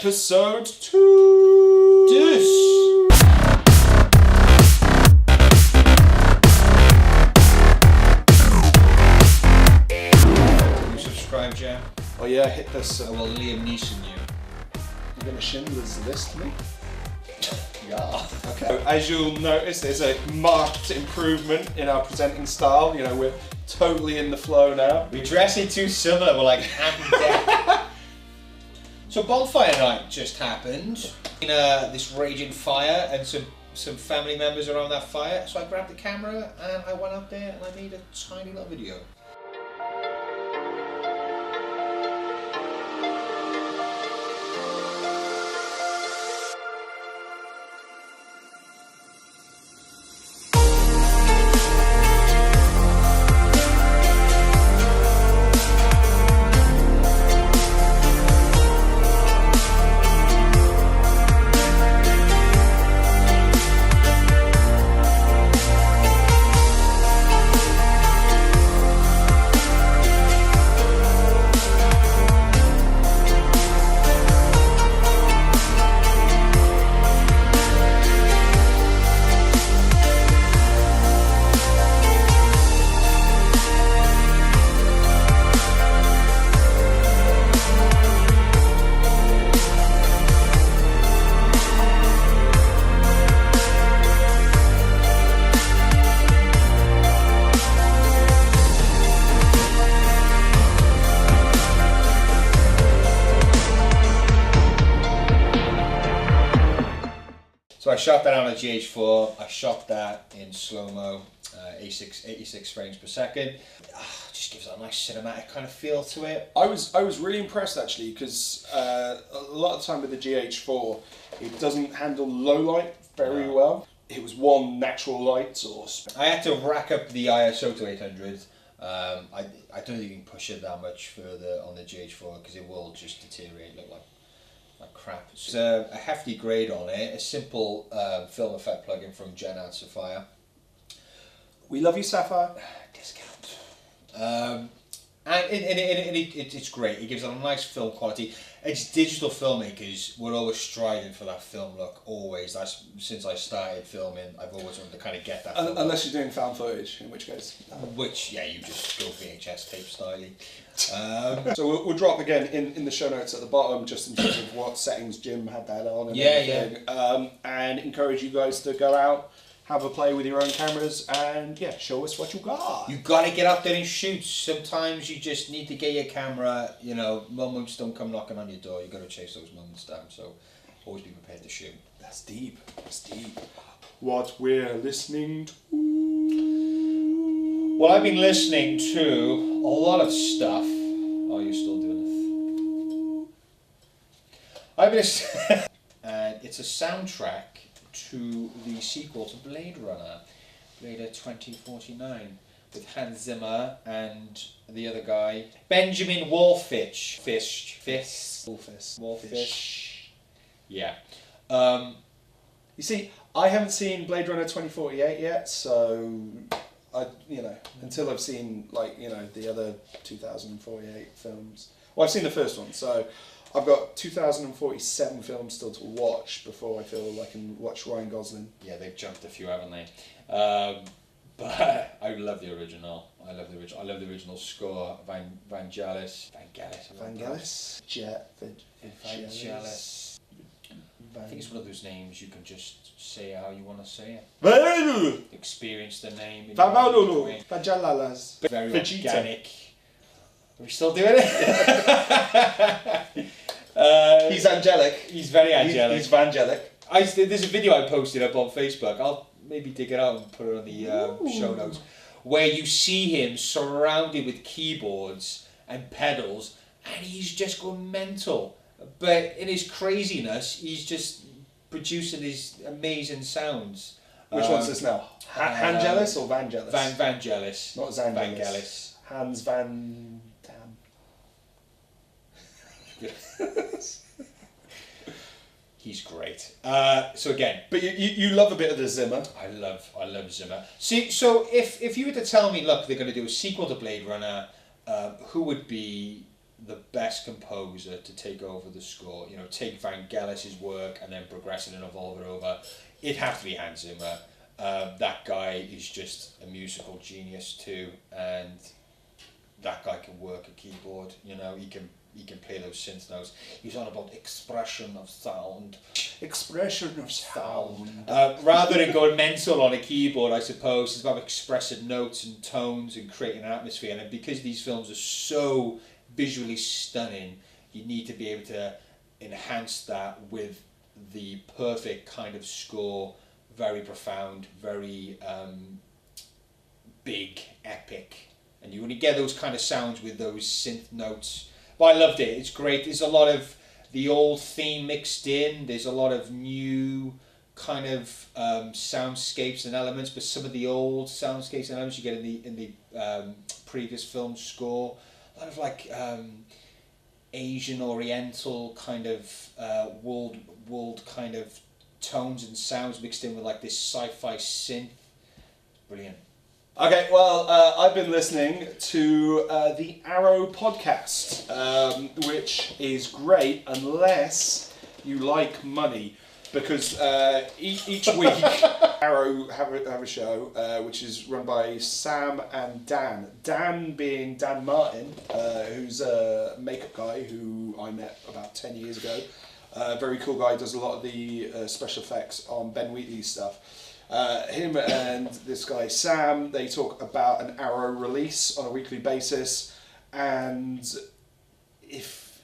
Episode 2. You subscribe, Jam? Oh yeah, hit this. I will Liam Neeson you. You're gonna Schindler's List me? Yeah. Okay. As you'll notice, there's a marked improvement in our presenting style. You know, we're totally in the flow now. We're dressing too similar. We're like death. So Bonfire night just happened. This raging fire and some family members around that fire. So I grabbed the camera and I went up there and I made a tiny little video. So I shot that on a GH4, I shot that in slow-mo, 86 frames per second. Just gives it a nice cinematic kind of feel to it. I was really impressed actually, because a lot of the time with the GH4, it doesn't handle low light very well. It was one natural light source. I had to rack up the ISO to 800. I don't think you can push it that much further on the GH4 because it will just deteriorate, look like crap. It's a hefty grade on it, a simple film effect plugin from Judgement Sapphire. We love you, Sapphire. Discount. And it's great. It gives it a nice film quality. It's digital filmmakers. We're always striving for that film look. Always. That's since I started filming. I've always wanted to kind of get that. Unless you're doing found footage, in which case. Which you just go VHS tape styling. So we'll drop again in the show notes at the bottom, just in terms of what settings Jim had that on and everything. And encourage you guys to go out, have a play with your own cameras, and show us what you got. You gotta get out there and shoot. Sometimes you just need to get your camera. You know, moments don't come knocking on your door. You gotta chase those moments down. So always be prepared to shoot. That's deep. That's deep. What we're listening to. Well, I've been listening to a lot of stuff. Oh, you're still doing it. I've been and it's a soundtrack to the sequel to Blade Runner, Blade 2049, with Hans Zimmer and the other guy, Benjamin Wallfish. Wallfish. Yeah. You see, I haven't seen Blade Runner 2048 yet, so until I've seen the other 2048 films. Well, I've seen the first one, so I've got 2047 films still to watch before I feel I can watch Ryan Gosling. Yeah, they've jumped a few, haven't they? But I love the original. I love the original score. Vangelis. I think it's one of those names you can just say how you want to say it. Experience the name. Vangelis. Very organic. Are we still doing it? He's angelic. He's very angelic. He's Vangelic. There's a video I posted up on Facebook. I'll maybe dig it out and put it on the show notes, where you see him surrounded with keyboards and pedals, and he's just going mental. But in his craziness, he's just producing these amazing sounds. Which one's this now? Hangelis or Vangelis? Vangelis. Not Zangelis. Vangelis. Hans Van Dam. He's great. So again, but you love a bit of the Zimmer. I love Zimmer. See, so if you were to tell me, look, they're going to do a sequel to Blade Runner, who would be the best composer to take over the score, you know, take Vangelis's work and then progress it and evolve it over, it'd have to be Hans Zimmer. That guy is just a musical genius too, and that guy can work a keyboard, you know, he can play those synth notes. He's on about expression of sound. Expression of sound. Rather than going mental on a keyboard, I suppose, it's about expressing notes and tones and creating an atmosphere. And because these films are so visually stunning, you need to be able to enhance that with the perfect kind of score, very profound, very big, epic. And you only get those kind of sounds with those synth notes. But I loved it. It's great. There's a lot of the old theme mixed in. There's a lot of new kind of soundscapes and elements, but some of the old soundscapes and elements you get in the previous film score. A lot of like Asian Oriental kind of world kind of tones and sounds mixed in with like this sci-fi synth. Brilliant. Okay, well, I've been listening to the Arrow podcast, which is great unless you like money, because each week Arrow have a show which is run by Sam and Dan. Dan being Dan Martin, who's a makeup guy who I met about 10 years ago. Very cool guy, does a lot of the special effects on Ben Wheatley's stuff. Him and this guy Sam, they talk about an Arrow release on a weekly basis, and if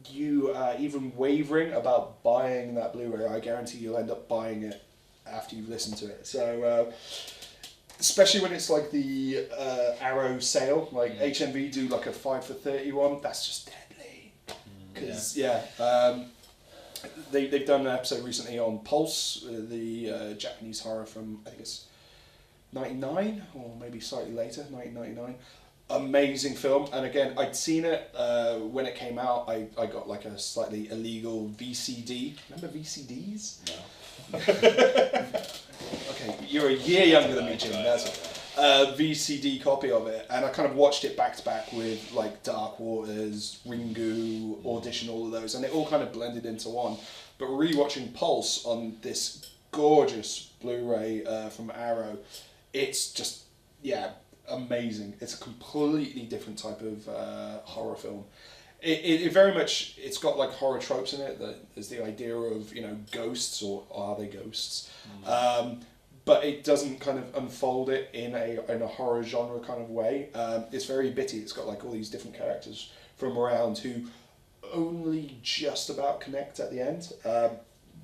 you are even wavering about buying that Blu-ray, I guarantee you'll end up buying it after you've listened to it. So especially when it's like the Arrow sale, like HMV do like a 5 for 30 one, that's just deadly. Because they've done an episode recently on Pulse, the Japanese horror from, I think it's 99 or maybe slightly later, 1999. Amazing film, and again, I'd seen it when it came out. I got like a slightly illegal VCD. Remember VCDs? No. Okay, you're a year younger than me, Jim. That's it. VCD copy of it, and I kind of watched it back to back with like Dark Waters, Ringu, Audition, all of those, and it all kind of blended into one. But rewatching Pulse on this gorgeous Blu-ray from Arrow, it's just amazing. It's a completely different type of horror film. It very much, it's got like horror tropes in it. There's the idea of, you know, ghosts, or are they ghosts? But it doesn't kind of unfold it in a horror genre kind of way. It's very bitty. It's got like all these different characters from around who only just about connect at the end.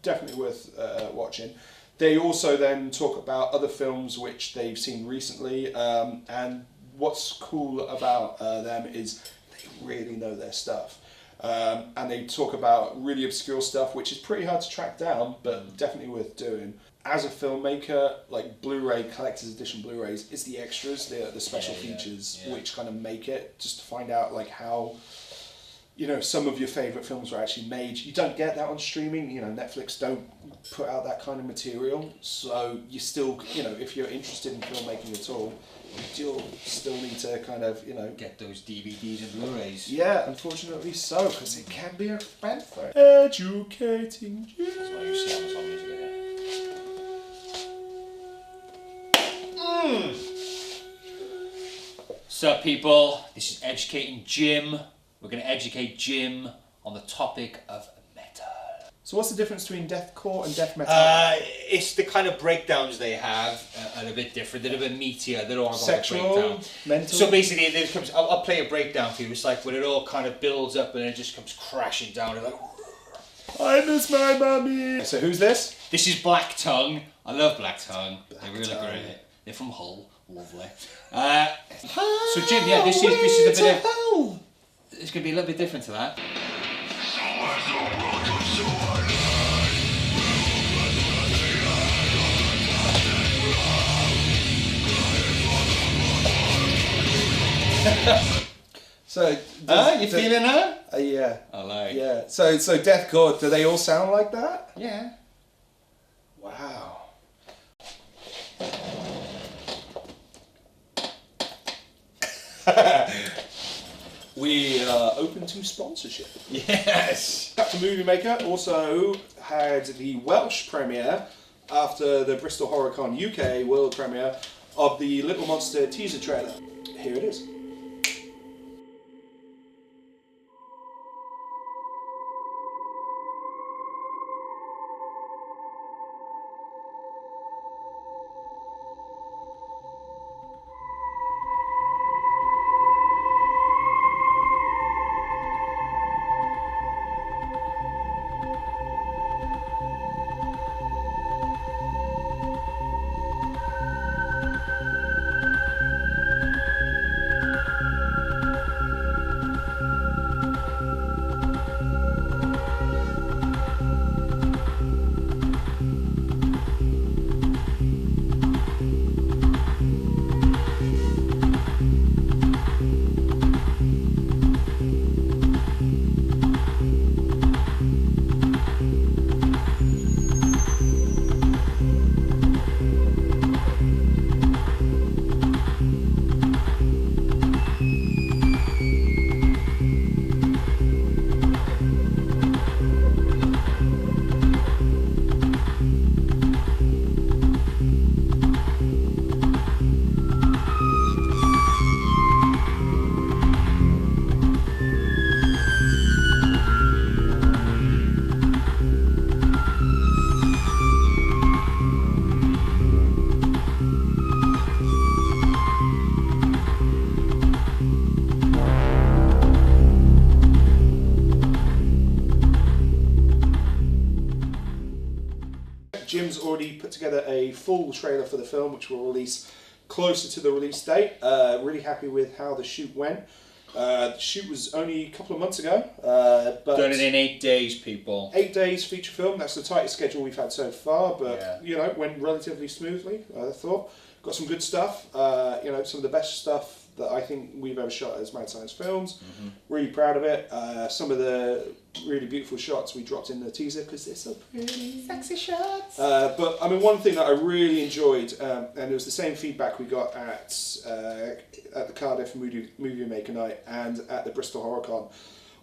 Definitely worth watching. They also then talk about other films which they've seen recently, and what's cool about them is they really know their stuff. And they talk about really obscure stuff which is pretty hard to track down, but definitely worth doing. As a filmmaker, like Blu-ray, collector's edition Blu-rays, it's the extras, the special features, which kind of make it, just to find out like how, you know, some of your favourite films were actually made. You don't get that on streaming, you know, Netflix don't put out that kind of material, so you still, you know, if you're interested in filmmaking at all, you still need to kind of, you know, get those DVDs and Blu-rays. Yeah, unfortunately so, because it can be expensive. Educating you. That's why you see Amazon Music again. Sup people, this is Educating Jim. We're going to educate Jim on the topic of metal. So what's the difference between deathcore and death metal? It's the kind of breakdowns they have are a bit different. They're a bit meatier. They're all sexual, breakdown. mental. So basically, there comes. I'll play a breakdown for you. It's like when it all kind of builds up and it just comes crashing down. And like, I miss my mummy. So who's this? This is Black Tongue. I love Black Tongue. They're really Tongue. great. They're from Hull. Lovely. So Jim, yeah, this is a bit of. It's going to be a little bit different to that. So, you feeling that? Yeah. I like. Yeah. So deathcore, do they all sound like that? Yeah. Wow. we are open to sponsorship. Yes! Captain Movie Maker also had the Welsh premiere after the Bristol HorrorCon UK world premiere of the Little Monster teaser trailer. Here it is. Jim's already put together a full trailer for the film, which will release closer to the release date. Really happy with how the shoot went. The shoot was only a couple of months ago. But done it in 8 days, people. 8 days feature film. That's the tightest schedule we've had so far, but Yeah. you know, went relatively smoothly. I thought got some good stuff. You know, some of the best stuff that I think we've ever shot as Mad Science Films. Really proud of it. Some of the really beautiful shots we dropped in the teaser because they're so pretty. Sexy shots. But I mean, one thing that I really enjoyed, and it was the same feedback we got at the Cardiff Movie Maker Night and at the Bristol HorrorCon,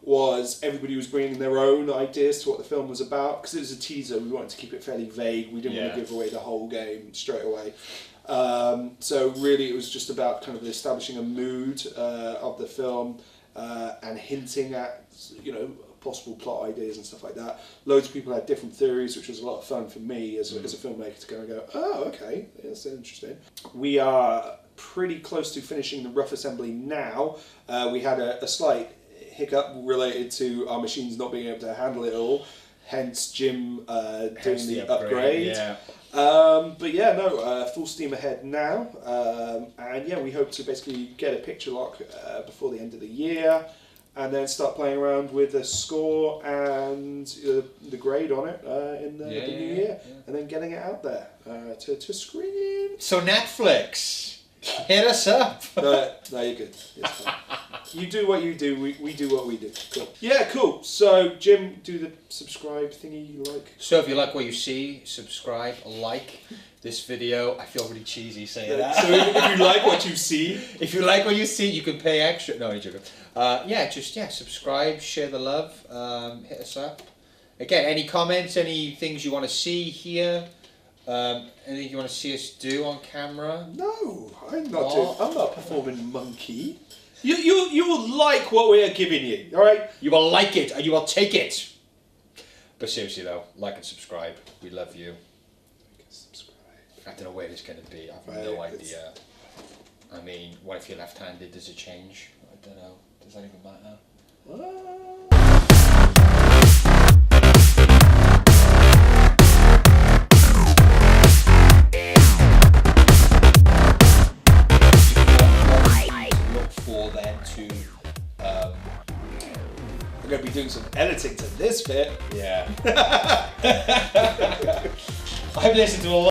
was everybody was bringing their own ideas to what the film was about. Because it was a teaser, we wanted to keep it fairly vague. We didn't want to give away the whole game straight away. So really, it was just about kind of establishing a mood of the film and hinting at, you know, possible plot ideas and stuff like that. Loads of people had different theories, which was a lot of fun for me as a filmmaker to go and go, oh, okay, that's interesting. We are pretty close to finishing the rough assembly now. We had a slight hiccup related to our machines not being able to handle it all, hence Jim doing the upgrade. Yeah. But yeah, no, full steam ahead now. And yeah, we hope to basically get a picture lock before the end of the year, and then start playing around with the score and the grade on it in the new year, and then getting it out there to screen. So Netflix, hit us up. No, you're good. It's fine. You do what you do, we do what we do. Cool. Yeah, cool. So, Jim, do the subscribe thingy you like. So if you like what you see, subscribe, like this video. I feel really cheesy saying that. So if you like what you see... If you like what you see, you can pay extra. No, you're joking. Subscribe, share the love, hit us up. Again, any comments, any things you want to see here, anything you want to see us do on camera? No, I'm not performing monkey. You will like what we are giving you, alright? You will like it and you will take it. But seriously though, like and subscribe. We love you. I don't know where it's going to be. I have no idea. I mean, what if you're left-handed? Does it change? I don't know. Does that even matter? Look for then to. We're going to be doing some editing to this bit. Yeah. I've listened to a lot.